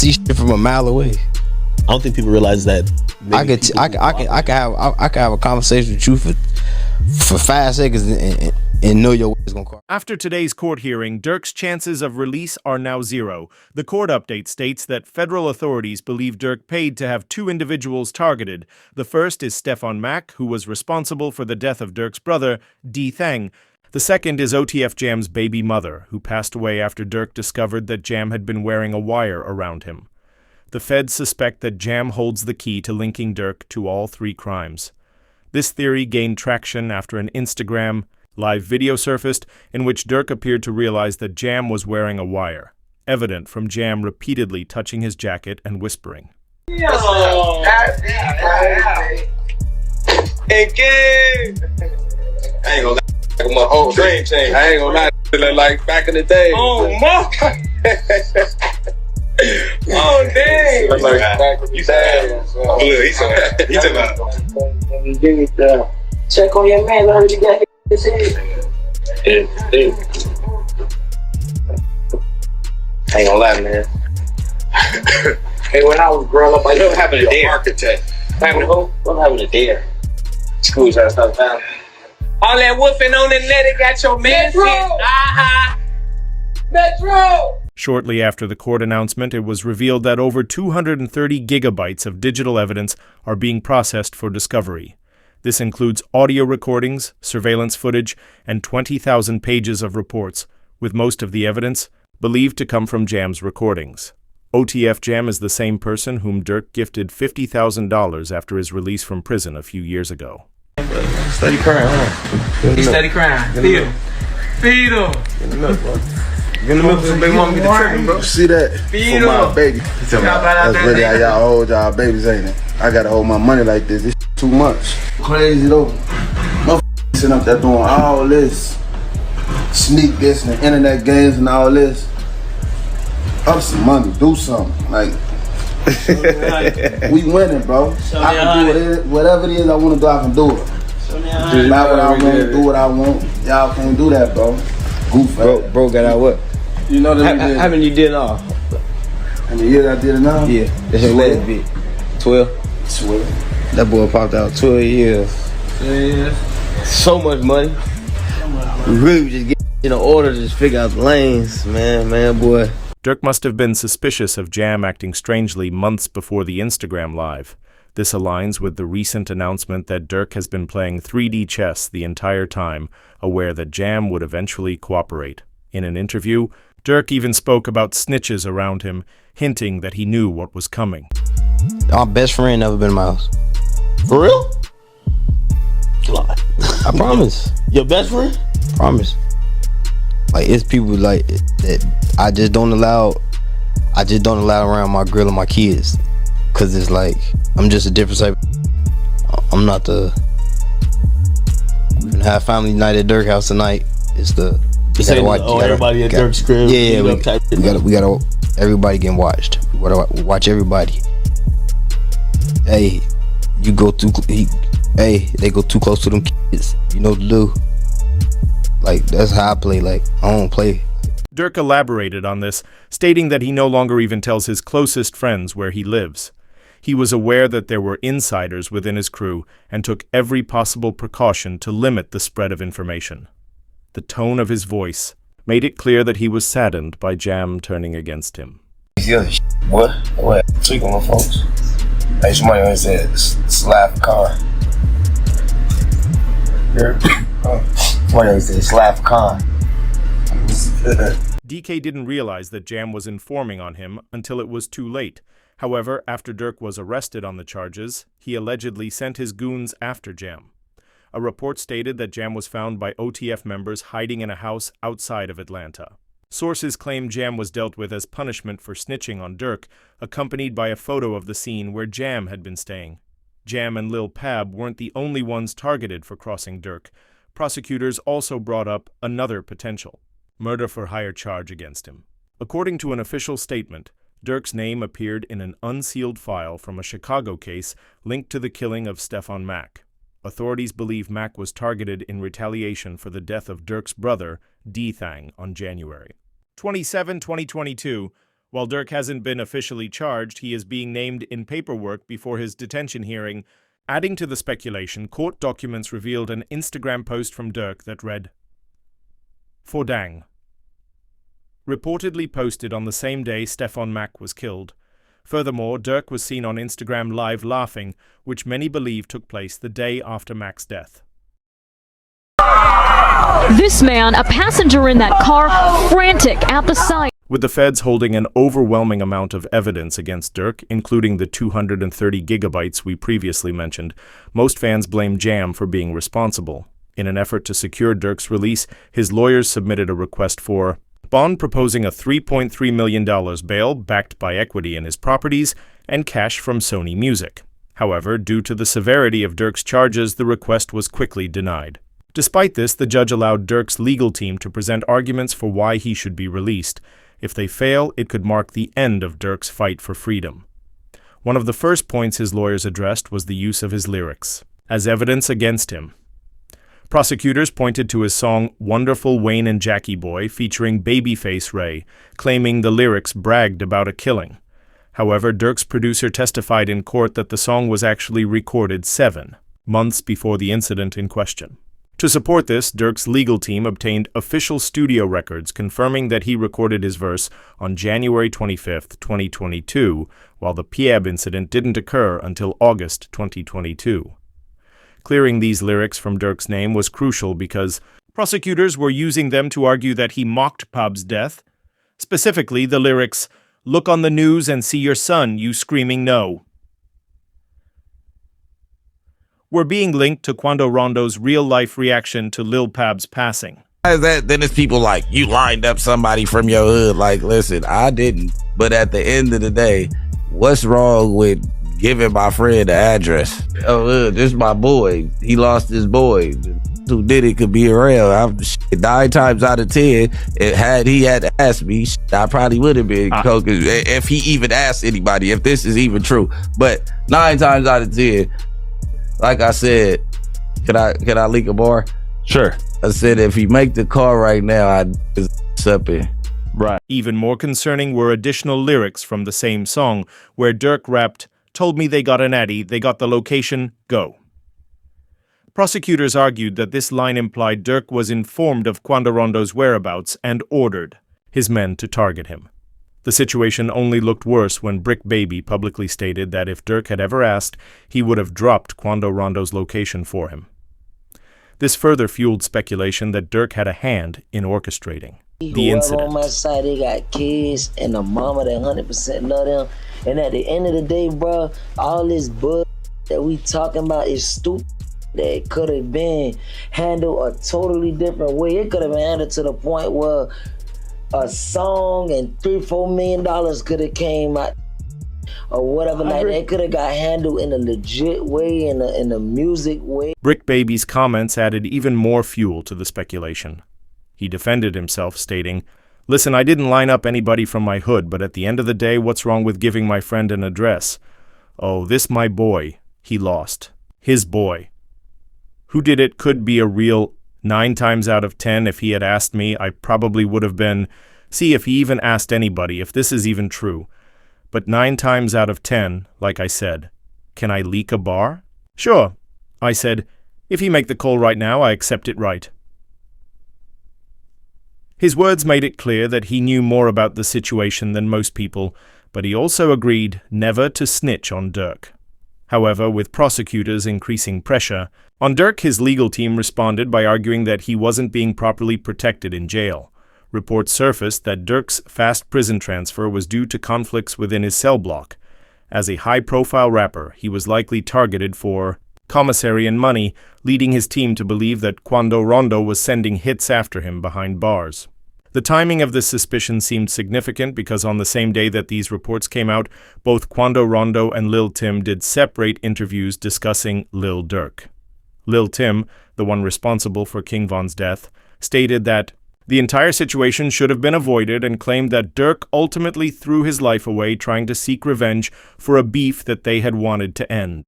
see shit from a mile away. I don't think people realize that. I can have a conversation with you for 5 seconds and know your way is gonna call. After today's court hearing, Durk's chances of release are now 0. The court update states that federal authorities believe Durk paid to have 2 individuals targeted. The first is Stefan Mack, who was responsible for the death of Durk's brother, D. Thang. The second is OTF Jam's baby mother, who passed away after Durk discovered that Jam had been wearing a wire around him. The feds suspect that Jam holds the key to linking Durk to all 3 crimes. This theory gained traction after an Instagram live video surfaced in which Durk appeared to realize that Jam was wearing a wire, evident from Jam repeatedly touching his jacket and whispering. Hey, kid! I ain't gonna lie, my whole dream changed. I ain't gonna lie, like back in the day. Oh, my! Oh, dang! Like back in the day. Oh, look, he's about. Check on your man, I heard you got his head. I ain't gonna lie, man. Hey, when I was growing up, I don't have a dare. Architect. Having a dare. School trying to stop time. All that woofing on the net, it got your man shit. Metro! Shortly after the court announcement, it was revealed that over 230 gigabytes of digital evidence are being processed for discovery. This includes audio recordings, surveillance footage, and 20,000 pages of reports, with most of the evidence believed to come from Jam's recordings. OTF Jam is the same person whom Durk gifted $50,000 after his release from prison a few years ago. Steady crying, huh? He steady crying. Feed him. Feed him. Get in the milk, bro. Get in the milk so baby mama get the tripping, bro. See that? Feed for my him. baby. That's really how y'all hold y'all babies, ain't it? I gotta hold my money like this. This too much. Crazy though. Motherfuckers sitting up there doing all this. Sneak this and internet games and all this. Up some money, do something. Like, we winning, bro. I can do whatever it is I want to do, I can do it. Just not what I want to do what I want. Y'all can't do that, bro. Goof. Bro got out what? You know that. How many you did now? How many years I did it now? Yeah, that's your last bit. 12? 12. That boy popped out 12 years. Yeah. So much money. We really just get in order to just figure out the lanes, man, boy. Durk must have been suspicious of Jam acting strangely months before the Instagram Live. This aligns with the recent announcement that Durk has been playing 3D chess the entire time, aware that Jam would eventually cooperate. In an interview, Durk even spoke about snitches around him, hinting that he knew what was coming. Our best friend never been in my house. For real? Lie. I promise. Your best friend? Promise. Like, it's people like that I just don't allow around my girl and my kids. Cause it's like, I'm just a different type. I'm not the, we can have family night at Durk house tonight. It's the, you gotta watch, everybody at Durk's crib. Yeah, we gotta, everybody getting watched. We gotta watch everybody. Hey, they go too close to them kids. You know what to do. Like, that's how I play. Like, I don't play. Durk elaborated on this, stating that he no longer even tells his closest friends where he lives. He was aware that there were insiders within his crew and took every possible precaution to limit the spread of information. The tone of his voice made it clear that he was saddened by Jam turning against him. What? Tweak on my folks. Hey, somebody always said, slap a car. Somebody always said, slap a car. DK didn't realize that Jam was informing on him until it was too late. However, after Durk was arrested on the charges, he allegedly sent his goons after Jam. A report stated that Jam was found by OTF members hiding in a house outside of Atlanta. Sources claim Jam was dealt with as punishment for snitching on Durk, accompanied by a photo of the scene where Jam had been staying. Jam and Lil Pab weren't the only ones targeted for crossing Durk. Prosecutors also brought up another potential: murder-for-hire charge against him. According to an official statement, Durk's name appeared in an unsealed file from a Chicago case linked to the killing of Stefan Mack. Authorities believe Mack was targeted in retaliation for the death of Durk's brother, D. Thang, on January 27, 2022. While Durk hasn't been officially charged, he is being named in paperwork before his detention hearing. Adding to the speculation, court documents revealed an Instagram post from Durk that read, "For dang." Reportedly posted on the same day Stefan Mack was killed. Furthermore, Durk was seen on Instagram Live laughing, which many believe took place the day after Mack's death. This man, a passenger in that car, frantic at the sight. With the feds holding an overwhelming amount of evidence against Durk, including the 230 gigabytes we previously mentioned, most fans blame Jam for being responsible. In an effort to secure Durk's release, his lawyers submitted a request for bond proposing a $3.3 million bail backed by equity in his properties and cash from Sony Music. However, due to the severity of Durk's charges, the request was quickly denied. Despite this, the judge allowed Durk's legal team to present arguments for why he should be released. If they fail, it could mark the end of Durk's fight for freedom. One of the first points his lawyers addressed was the use of his lyrics as evidence against him. Prosecutors pointed to his song Wonderful Wayne and Jackie Boy featuring Babyface Ray, claiming the lyrics bragged about a killing. However, Durk's producer testified in court that the song was actually recorded 7 months before the incident in question. To support this, Durk's legal team obtained official studio records confirming that he recorded his verse on January 25, 2022, while the Pieb incident didn't occur until August 2022. Clearing these lyrics from Durk's name was crucial because prosecutors were using them to argue that he mocked Pab's death. Specifically, the lyrics, "Look on the news and see your son, you screaming no," were being linked to Quando Rondo's real-life reaction to Lil Pab's passing. Then it's people like, you lined up somebody from your hood. Like, listen, I didn't. But at the end of the day, what's wrong with giving my friend the address? Oh, this is my boy. He lost his boy. Who did it could be around. 9 times out of 10, had he had asked me, I probably would have been coke if he even asked anybody, if this is even true. But 9 times out of 10, like I said, can I leak a bar? Sure. I said if he make the call right now, I'd up it. Right. Even more concerning were additional lyrics from the same song, where Durk rapped, "Told me they got an addy, they got the location, go." Prosecutors argued that this line implied Durk was informed of Quando Rondo's whereabouts and ordered his men to target him. The situation only looked worse when Brick Baby publicly stated that if Durk had ever asked, he would have dropped Quando Rondo's location for him. This further fueled speculation that Durk had a hand in orchestrating the incident. On my side, they got kids and a mama that 100% love them. And at the end of the day, bro, all this bull that we talking about is stupid. That could have been handled a totally different way. It could have been handled to the point where a song and $3-4 million could have came out or whatever like that. It could have got handled in a legit way, in a music way. Brick Baby's comments added even more fuel to the speculation. He defended himself, stating, "Listen, I didn't line up anybody from my hood, but at the end of the day, what's wrong with giving my friend an address? Oh, this my boy, he lost. His boy. Who did it could be a real 9 times out of 10, if he had asked me, I probably would have been, see if he even asked anybody, if this is even true. But 9 times out of 10, like I said, can I leak a bar? Sure, I said, if you make the call right now, I accept it right." His words made it clear that he knew more about the situation than most people, but he also agreed never to snitch on Durk. However, with prosecutors increasing pressure on Durk, his legal team responded by arguing that he wasn't being properly protected in jail. Reports surfaced that Durk's fast prison transfer was due to conflicts within his cell block. As a high-profile rapper, he was likely targeted for commissary and money, leading his team to believe that Quando Rondo was sending hits after him behind bars. The timing of this suspicion seemed significant because on the same day that these reports came out, both Quando Rondo and Lil Tim did separate interviews discussing Lil Durk. Lil Tim, the one responsible for King Von's death, stated that the entire situation should have been avoided and claimed that Durk ultimately threw his life away trying to seek revenge for a beef that they had wanted to end.